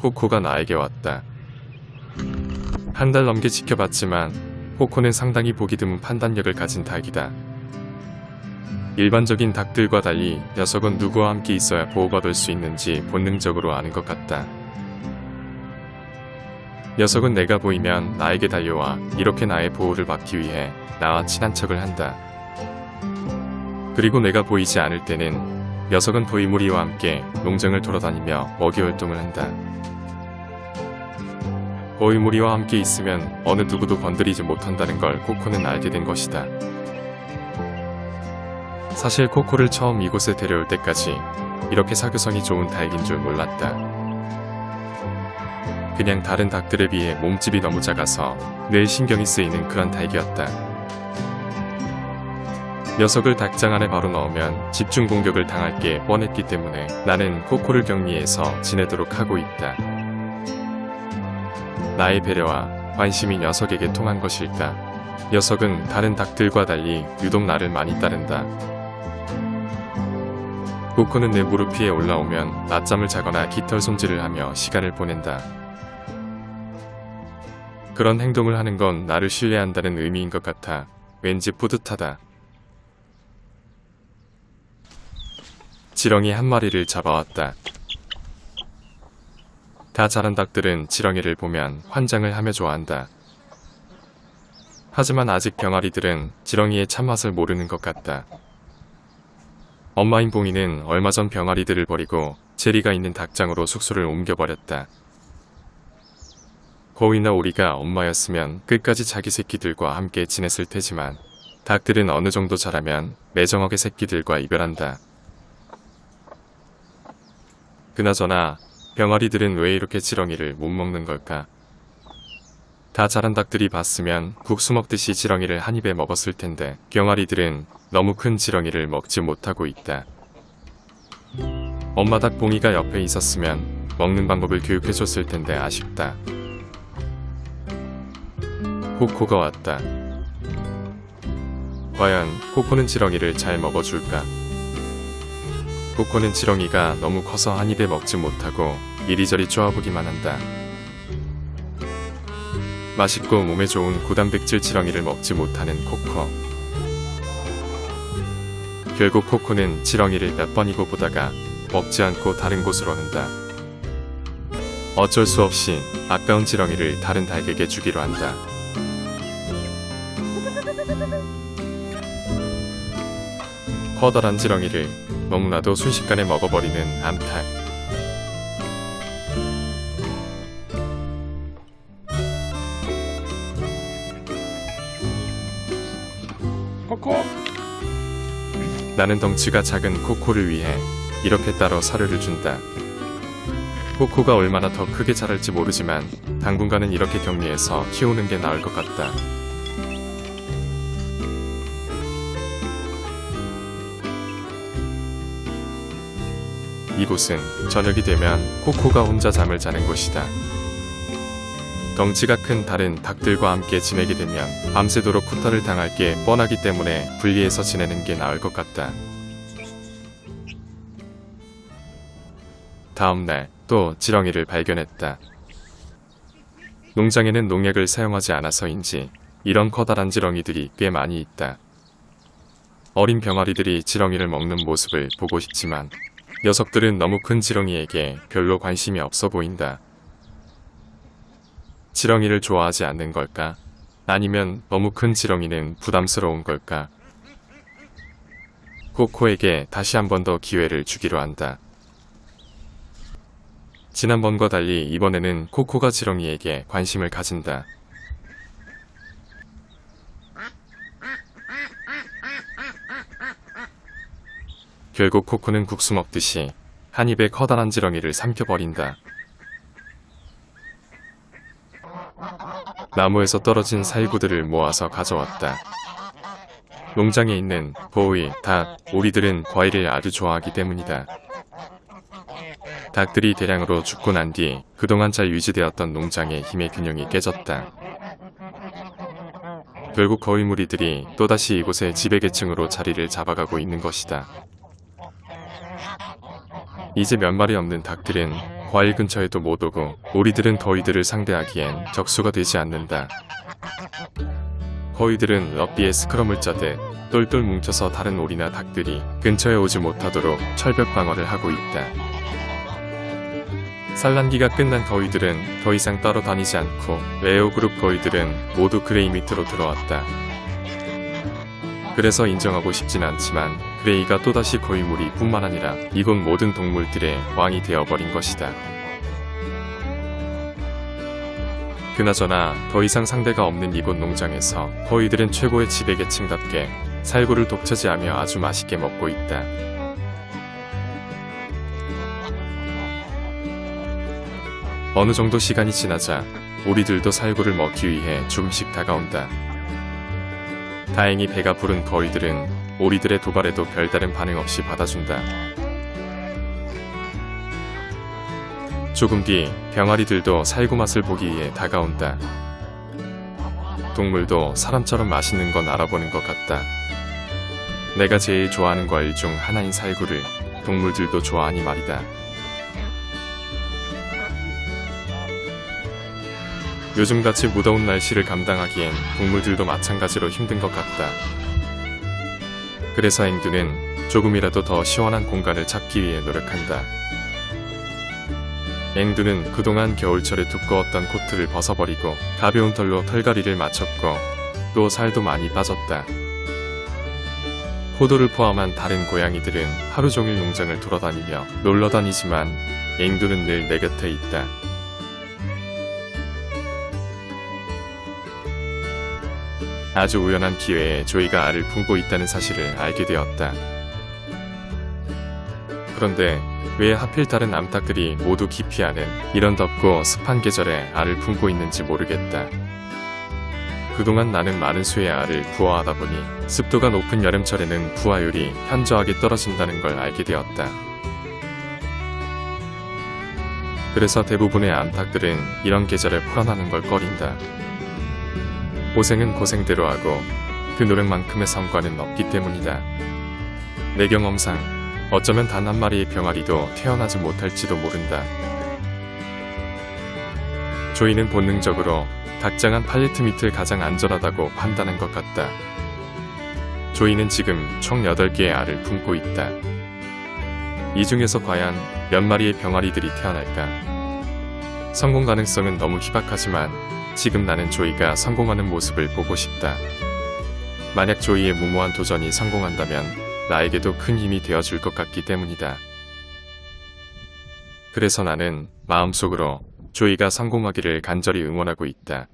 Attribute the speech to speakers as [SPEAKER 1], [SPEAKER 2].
[SPEAKER 1] 코코가 나에게 왔다. 한 달 넘게 지켜봤지만 코코는 상당히 보기 드문 판단력을 가진 닭이다. 일반적인 닭들과 달리 녀석은 누구와 함께 있어야 보호받을 수 있는지 본능적으로 아는 것 같다. 녀석은 내가 보이면 나에게 달려와 이렇게 나의 보호를 받기 위해 나와 친한 척을 한다. 그리고 내가 보이지 않을 때는 녀석은 도이무리와 함께 농장을 돌아다니며 먹이 활동을 한다. 도이무리와 함께 있으면 어느 누구도 건드리지 못한다는 걸 코코는 알게 된 것이다. 사실 코코를 처음 이곳에 데려올 때까지 이렇게 사교성이 좋은 닭인 줄 몰랐다. 그냥 다른 닭들에 비해 몸집이 너무 작아서 뇌에 신경이 쓰이는 그런 닭이었다. 녀석을 닭장 안에 바로 넣으면 집중 공격을 당할 게 뻔했기 때문에 나는 코코를 격리해서 지내도록 하고 있다. 나의 배려와 관심이 녀석에게 통한 것일까? 녀석은 다른 닭들과 달리 유독 나를 많이 따른다. 코코는 내 무릎 위에 올라오면 낮잠을 자거나 깃털 손질을 하며 시간을 보낸다. 그런 행동을 하는 건 나를 신뢰한다는 의미인 것 같아 왠지 뿌듯하다. 지렁이 한 마리를 잡아왔다. 다 자란 닭들은 지렁이를 보면 환장을 하며 좋아한다. 하지만 아직 병아리들은 지렁이의 참맛을 모르는 것 같다. 엄마인 봉이는 얼마 전 병아리들을 버리고 제리가 있는 닭장으로 숙소를 옮겨버렸다. 거위나 오리가 엄마였으면 끝까지 자기 새끼들과 함께 지냈을 테지만 닭들은 어느 정도 자라면 매정하게 새끼들과 이별한다. 그나저나 병아리들은 왜 이렇게 지렁이를 못 먹는 걸까? 다 자란 닭들이 봤으면 국수 먹듯이 지렁이를 한 입에 먹었을 텐데 병아리들은 너무 큰 지렁이를 먹지 못하고 있다. 엄마 닭 봉이가 옆에 있었으면 먹는 방법을 교육해줬을 텐데 아쉽다. 코코가 왔다. 과연 코코는 지렁이를 잘 먹어줄까? 코코는 지렁이가 너무 커서 한 입에 먹지 못하고 이리저리 쪼아보기만 한다. 맛있고 몸에 좋은 고단백질 지렁이를 먹지 못하는 코코. 결국 코코는 지렁이를 몇 번이고 보다가 먹지 않고 다른 곳으로 는다. 어쩔 수 없이 아까운 지렁이를 다른 닭에게 주기로 한다. 커다란 지렁이를 너무나도 순식간에 먹어버리는 암탉.
[SPEAKER 2] 코코.
[SPEAKER 1] 나는 덩치가 작은 코코를 위해 이렇게 따로 사료를 준다. 코코가 얼마나 더 크게 자랄지 모르지만 당분간은 이렇게 격리해서 키우는 게 나을 것 같다. 이곳은 저녁이 되면 코코가 혼자 잠을 자는 곳이다. 덩치가 큰 다른 닭들과 함께 지내게 되면 밤새도록 쿠타를 당할 게 뻔하기 때문에 분리해서 지내는 게 나을 것 같다. 다음날 또 지렁이를 발견했다. 농장에는 농약을 사용하지 않아서인지 이런 커다란 지렁이들이 꽤 많이 있다. 어린 병아리들이 지렁이를 먹는 모습을 보고 싶지만 녀석들은 너무 큰 지렁이에게 별로 관심이 없어 보인다. 지렁이를 좋아하지 않는 걸까? 아니면 너무 큰 지렁이는 부담스러운 걸까? 코코에게 다시 한 번 더 기회를 주기로 한다. 지난번과 달리 이번에는 코코가 지렁이에게 관심을 가진다. 결국 코코는 국수 먹듯이 한 입에 커다란 지렁이를 삼켜버린다. 나무에서 떨어진 살구들을 모아서 가져왔다. 농장에 있는 보이, 닭, 오리들은 과일을 아주 좋아하기 때문이다. 닭들이 대량으로 죽고 난 뒤 그동안 잘 유지되었던 농장의 힘의 균형이 깨졌다. 결국 거위무리들이 또다시 이곳의 지배계층으로 자리를 잡아가고 있는 것이다. 이제 몇 마리 없는 닭들은 과일 근처에도 못 오고 오리들은 거위들을 상대하기엔 적수가 되지 않는다. 거위들은 럭비에 스크럼을 짜듯 똘똘 뭉쳐서 다른 오리나 닭들이 근처에 오지 못하도록 철벽 방어를 하고 있다. 산란기가 끝난 거위들은 더 이상 따로 다니지 않고 레오그룹 거위들은 모두 그레이 밑으로 들어왔다. 그래서 인정하고 싶진 않지만 그레이가 또다시 거위무리 뿐만 아니라 이곳 모든 동물들의 왕이 되어버린 것이다. 그나저나 더 이상 상대가 없는 이곳 농장에서 거위들은 최고의 지배계층답게 살구를 독차지하며 아주 맛있게 먹고 있다. 어느 정도 시간이 지나자 우리들도 살구를 먹기 위해 조금씩 다가온다. 다행히 배가 부른 거위들은 오리들의 도발에도 별다른 반응 없이 받아준다. 조금 뒤 병아리들도 살구 맛을 보기 위해 다가온다. 동물도 사람처럼 맛있는 건 알아보는 것 같다. 내가 제일 좋아하는 과일 중 하나인 살구를 동물들도 좋아하니 말이다. 요즘같이 무더운 날씨를 감당하기엔 동물들도 마찬가지로 힘든 것 같다. 그래서 앵두는 조금이라도 더 시원한 공간을 찾기 위해 노력한다. 앵두는 그동안 겨울철에 두꺼웠던 코트를 벗어버리고 가벼운 털로 털갈이를 마쳤고 또 살도 많이 빠졌다. 호도를 포함한 다른 고양이들은 하루 종일 농장을 돌아다니며 놀러다니지만 앵두는 늘 내 곁에 있다. 아주 우연한 기회에 조이가 알을 품고 있다는 사실을 알게 되었다. 그런데 왜 하필 다른 암탉들이 모두 기피하는 이런 덥고 습한 계절에 알을 품고 있는지 모르겠다. 그동안 나는 많은 수의 알을 부화하다 보니 습도가 높은 여름철에는 부화율이 현저하게 떨어진다는 걸 알게 되었다. 그래서 대부분의 암탉들은 이런 계절에 풀어나는 걸 꺼린다. 고생은 고생대로 하고 그 노력만큼의 성과는 없기 때문이다. 내 경험상 어쩌면 단 한 마리의 병아리도 태어나지 못할지도 모른다. 조이는 본능적으로 닭장한 팔레트 밑을 가장 안전하다고 판단한 것 같다. 조이는 지금 총 8개의 알을 품고 있다. 이 중에서 과연 몇 마리의 병아리들이 태어날까? 성공 가능성은 너무 희박하지만 지금 나는 조이가 성공하는 모습을 보고 싶다. 만약 조이의 무모한 도전이 성공한다면 나에게도 큰 힘이 되어줄 것 같기 때문이다. 그래서 나는 마음속으로 조이가 성공하기를 간절히 응원하고 있다.